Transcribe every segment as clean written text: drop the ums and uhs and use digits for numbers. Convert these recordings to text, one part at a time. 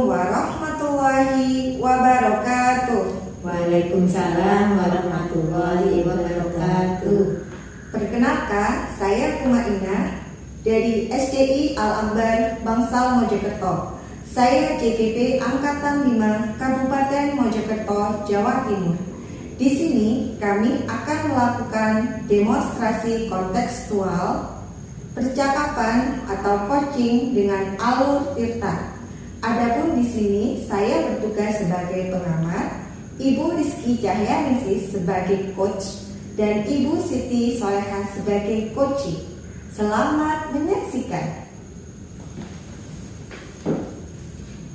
warahmatullahi wabarakatuh. Waalaikumsalam warahmatullahi wabarakatuh. Perkenalkan, saya Kuma Ina dari SDI Al-Akbar Bangsal Mojokerto. Saya JKP Angkatan 5 Kabupaten Mojokerto, Jawa Timur. Di sini kami akan melakukan demonstrasi kontekstual percakapan atau coaching dengan Alur Tirta. Adapun di sini saya bertugas sebagai pengamat, Ibu Rizky Cahyaningsih sebagai coach, dan Ibu Siti Solehah sebagai coachee. Selamat menyaksikan.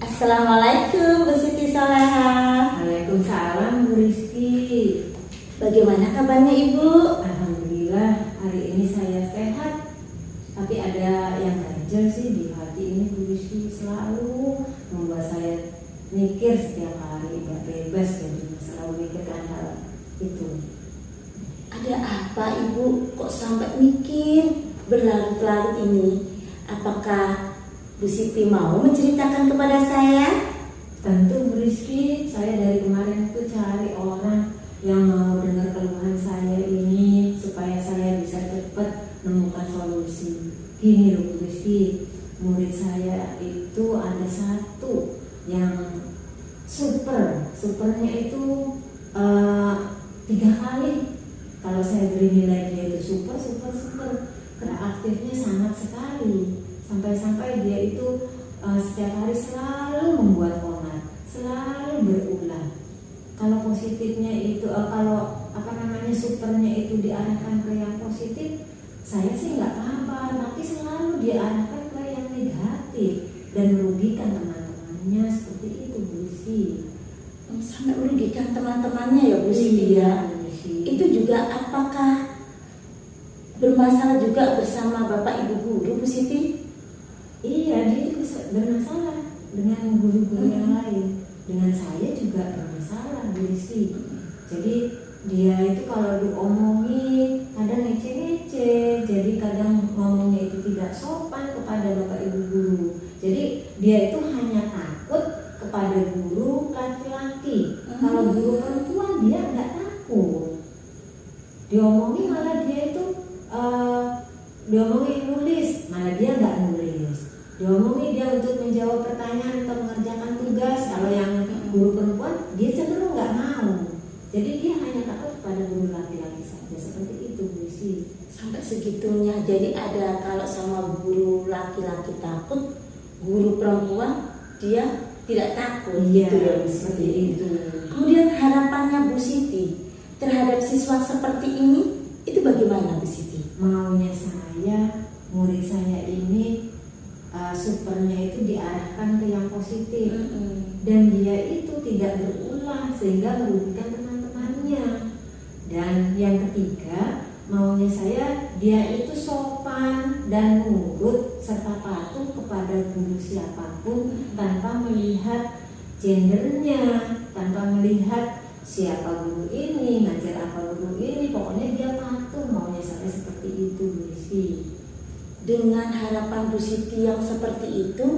Assalamualaikum Bu Siti Solehah. Waalaikumsalam Bu Rizky. Bagaimana kabarnya Ibu? Alhamdulillah hari ini saya sehat. Tapi ada yang ganjel sih di hati ini Bu Rizky, selalu membuat saya mikir setiap hari, nggak bebas jadi selalu mikirkan hal itu. Ada apa Ibu kok sampai mikir berlarut-larut ini? Apakah Bu Siti mau menceritakan kepada saya? Tentu Bu Rizky, saya dari kemarin itu cari orang yang mau dengar keluhan saya ini supaya saya bisa cepat menemukan solusi. Gini loh Bu Rizky, murid saya itu ada satu yang supernya itu 3 kali. Kalau saya beri nilai dia itu super, kreatifnya sangat sekali. Sampai-sampai dia itu setiap hari selalu membuat pola, selalu berulang. Kalau positifnya itu, kalau supernya itu diarahkan ke yang positif, saya sih nggak apa-apa, tapi selalu diarahkan ke yang negatif dan merugikan teman-temannya, seperti itu Bu Rizky. Sampai merugikan teman-temannya ya Bu Siti ya. Itu juga apakah bermasalah juga bersama Bapak Ibu guru Bu Siti? Iya, dia juga bermasalah dengan guru-guru yang lain. Dengan saya juga bermasalah Bu Rizky. Jadi dia itu kalau diomongin kadang ngece-ngece, jadi kadang ngomongnya itu tidak sopan kepada Bapak Ibu guru. Jadi dia itu hanya takut kepada guru laki-laki. Kalau guru perempuan dia nggak takut. Diomongin malah dia itu diomongin nulis, malah dia nggak nulis. Diomongin dia untuk menjawab pertanyaan atau mengerjakan tugas. Kalau yang guru perempuan dia cenderung nggak mau. Jadi dia hanya takut kepada guru laki-laki saja, seperti itu Bu Rizky. Sampai segitunya. Jadi ada kalau sama guru laki-laki takut, guru perempuan dia tidak takut. Iya, gitu ya Bu seperti Siti. itu. Kemudian harapannya Bu Siti terhadap siswa seperti ini itu bagaimana Bu Siti? Maunya saya, murid saya ini supernya itu diarahkan ke yang positif. Dan dia itu tidak berulah sehingga merugikan teman-temannya. Dan yang ketiga, maunya saya dia itu sopan dan nurut serta patuh kepada guru siapapun tanpa melihat gendernya, tanpa melihat siapa guru ini, ngajar apa guru ini, pokoknya dia patuh. Maunya saya seperti itu Bu Rizky. Dengan harapan Bu Siti yang seperti itu,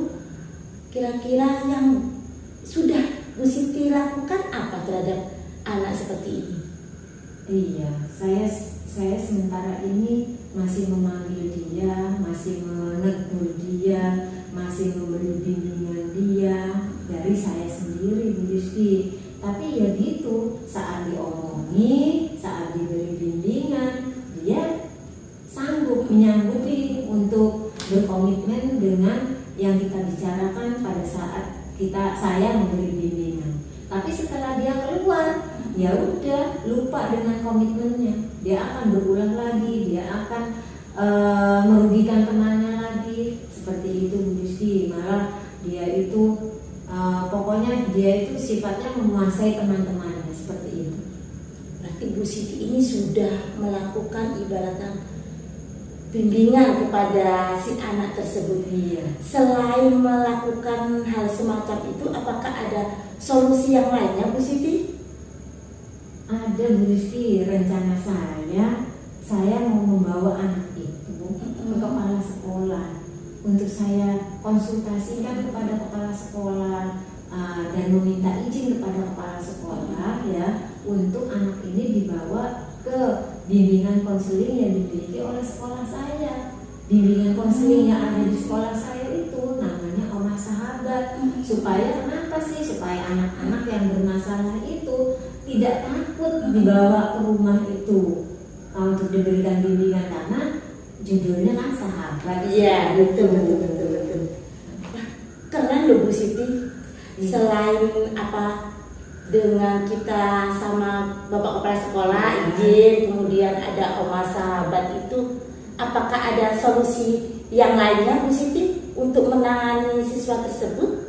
kira-kira yang sudah Bu Siti lakukan apa terhadap anak seperti ini? Iya, saya sementara ini masih memanggil dia, masih menegur dia, masih memberi bimbingan dia dari saya sendiri Bu Rizky. Tapi ya gitu, saat diomongi, saat diberi bimbingan, dia sanggup menyanggupi untuk berkomitmen dengan yang kita bicarakan pada saat saya memberi bimbingan. Tapi setelah dia keluar, ya udah lupa dengan komitmennya. Dia akan berulang lagi, dia akan merugikan temannya lagi, seperti itu Bu Rizky. Malah dia itu pokoknya dia itu sifatnya menguasai teman-temannya, seperti itu. Berarti Bu Siti ini sudah melakukan ibaratnya bimbingan kepada si anak tersebut. Iya. Selain melakukan hal semacam itu, apakah ada solusi yang lainnya Bu Siti? Ada Bu Rizky, rencana saya mau membawa anak itu ke kepala sekolah untuk saya konsultasikan kepada kepala sekolah dan meminta izin kepada kepala sekolah ya untuk anak ini dibawa ke bimbingan konseling yang dimiliki oleh sekolah saya. Bimbingan konseling yang ada di sekolah saya itu namanya Oma Sahabat. Supaya kenapa sih? Supaya anak-anak yang bermasalah itu tidak takut dibawa ke rumah itu untuk diberikan bimbingan, karena judulnya kan sahabat. Iya, betul. Wah, keren loh Bu Siti. Selain dengan kita sama Bapak Kepala Sekolah izin, kemudian ada Oma Sahabat itu, apakah ada solusi yang lainnya Bu Siti untuk menangani siswa tersebut?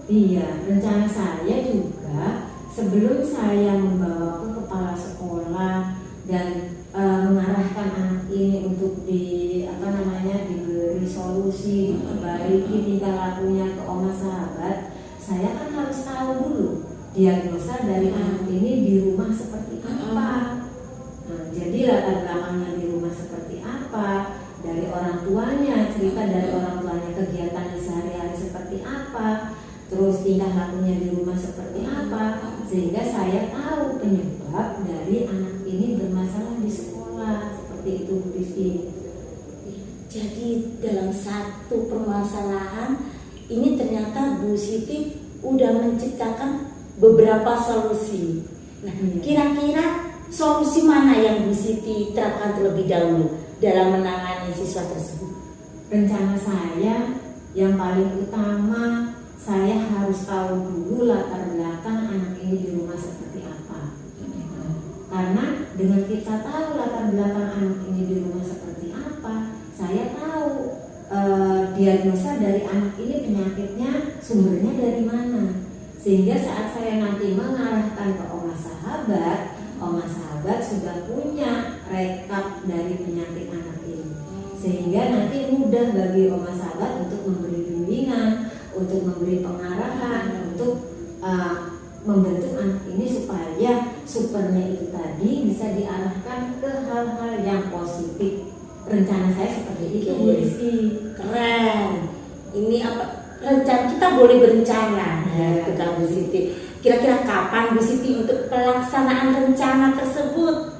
Iya, rencana saya juga sebelum saya membawa ke kepala sekolah dan mengarahkan anak ini untuk diberi solusi, diperbaiki tingkah lakunya ke Oma Sahabat, saya kan harus tahu dulu diagnosa dari anak ini di rumah seperti apa. Nah, jadi latar belakangnya di rumah seperti apa, dari orang tuanya, cerita dari orang tuanya kegiatan sehari-hari seperti apa, terus tingkah lakunya di rumah seperti apa, sehingga saya tahu penyebab dari anak ini bermasalah di sekolah. Seperti itu Bu Rizky. Jadi dalam satu permasalahan ini ternyata Bu Siti udah menciptakan beberapa solusi. Nah, kira-kira solusi mana yang Bu Siti terapkan terlebih dahulu dalam menangani siswa tersebut? Rencana saya yang paling utama, saya harus tahu dulu latar belakang anak ini di rumah seperti apa. Karena dengan kita tahu latar belakang anak ini di rumah seperti apa, saya tahu diagnosa dari anak ini penyakitnya sumbernya dari mana. Sehingga saat saya nanti mengarahkan ke Oma Sahabat sudah punya rekap dari penyakit anak ini. Sehingga nanti mudah bagi Oma Sahabat untuk memberi bimbingan, untuk memberi pengarahan, untuk membentuk anak ini supaya supernya itu tadi bisa diarahkan ke hal-hal yang positif. Rencana saya seperti itu, Bu Rizky. Keren. Ini rencana kita boleh berencana ya, Kak Bu Siti. Kira-kira kapan Bu Siti untuk pelaksanaan rencana tersebut?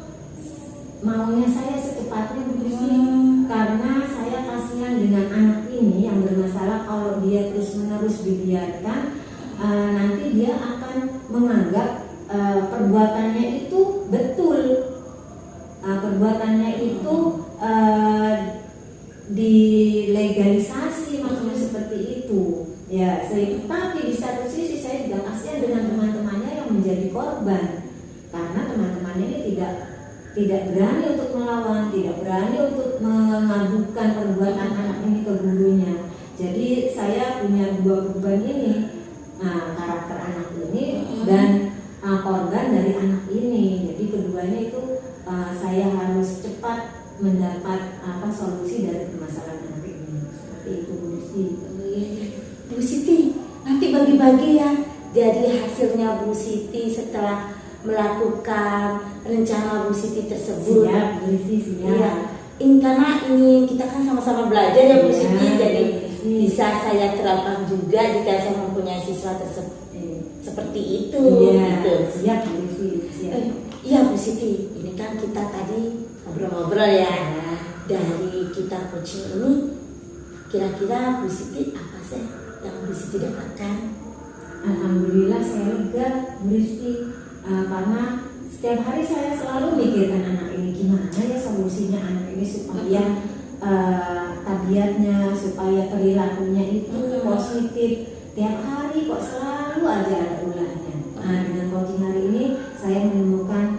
Maunya saya secepatnya Bu Rizky, karena saya kasihan dengan anak ini yang bermasalah. Kalau dia terus-menerus dibiarkan, nanti dia akan menganggap perbuatannya itu betul. Perbuatannya itu dilegalisasi, maksudnya seperti itu ya. Tapi di satu sisi saya juga kasihan dengan teman-temannya yang menjadi korban, karena teman-temannya ini tidak berani untuk melawan, tidak berani untuk mengadukan perbuatan anak ini ke gurunya. Jadi saya punya dua beban ini, karakter anak ini dan korban dari anak ini. Jadi keduanya itu saya harus cepat mendapat solusi dari permasalahan anak ini. Seperti itu Bu Rizky. Bu Siti, nanti bagi-bagi ya dari hasilnya Bu Siti setelah melakukan rencana Bu Siti tersebut. Siap, Bu Rizky, siap. Ya, karena ini kita kan sama-sama belajar ya Bu Siti, jadi bisa saya terapkan juga jika saya mempunyai siswa tersebut seperti itu. Iya, gitu. Siap Bu Rizky, siap. Iya Bu Siti, ini kan kita tadi ngobrol-ngobrol ya. Dari kita coaching ini, kira-kira Bu Siti apa sih yang Bu Siti dapatkan? Alhamdulillah saya lega Bu Rizky, karena setiap hari saya selalu mikirkan anak ini, gimana ya solusinya anak ini supaya tabiatnya, supaya perilakunya itu positif. Tiap hari kok selalu aja ada ulahnya. Dengan coaching hari ini saya menemukan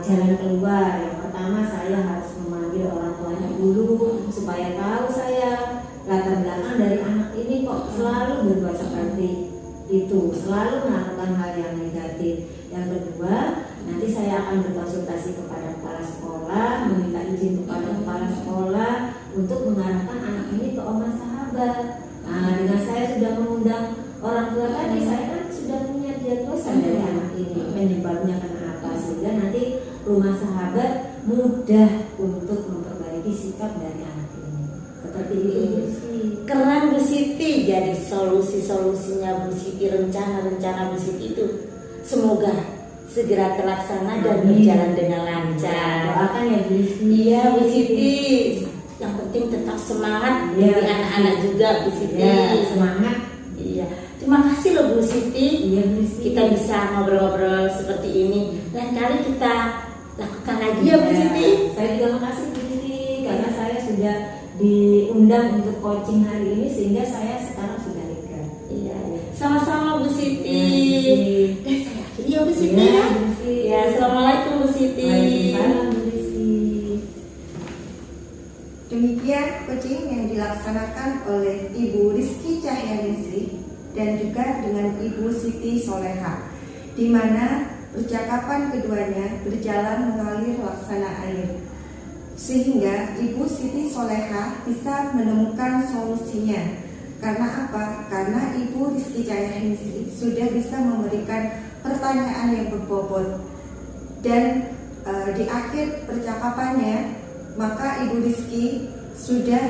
jalan keluar. Yang pertama, saya harus memanggil orang tuanya dulu supaya tahu saya latar belakang dari anak ini kok selalu berbuat seperti itu, selalu melakukan hal yang negatif. Yang kedua, nanti saya akan berkonsultasi kepada kepala sekolah, meminta izin kepada kepala sekolah untuk mengarahkan anak ini ke Oma Sahabat. Dengan saya sudah mengundang orang tua tadi, saya kan sudah punya diagnosa dari anak ini, penyebabnya kenapa, sehingga nanti Rumah Sahabat mudah untuk memperbaiki sikap dari anak ini. Seperti itu Bu Siti. Keren Bu Siti, jadi solusi-solusinya Bu Siti, rencana-rencana Bu Siti itu semoga segera terlaksana dan Amin. berjalan dengan lancar. Doakan ya Bu Siti. Iya Bu Siti, yang penting tetap semangat Iya, dari anak-anak juga Bu Siti. Ya, semangat. Iya, terima kasih loh Bu Siti. Iya Bu Siti. Kita bisa ngobrol-ngobrol seperti ini. Lain kali kita lakukan lagi ya Bu Ya, Siti. saya juga makasih Bu Siti karena saya sudah diundang untuk coaching hari ini sehingga saya sekarang sudah lega. Iya, sama-sama Bu Siti. Ya, Dan saya akhiri ya Bu Siti Iya, ya. Bu Siti. Ya, assalamualaikum Bu Siti. Waalaikumsalam Bu Siti. Demikian coaching yang dilaksanakan oleh Ibu Rizky Cahyaningsih dan juga dengan Ibu Siti Soleha, di mana percakapan keduanya berjalan mengalir laksana air, sehingga Ibu Siti Soleha bisa menemukan solusinya. Karena apa? Karena Ibu Rizky Cahyaningsih sudah bisa memberikan pertanyaan yang berbobot, dan di akhir percakapannya maka Ibu Rizky sudah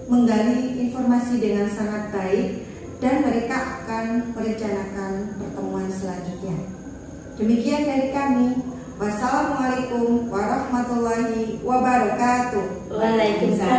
menggali informasi dengan sangat baik dan mereka akan merencanakan pertemuan selanjutnya. Demikian dari kami. Wassalamualaikum warahmatullahi wabarakatuh. Waalaikumsalam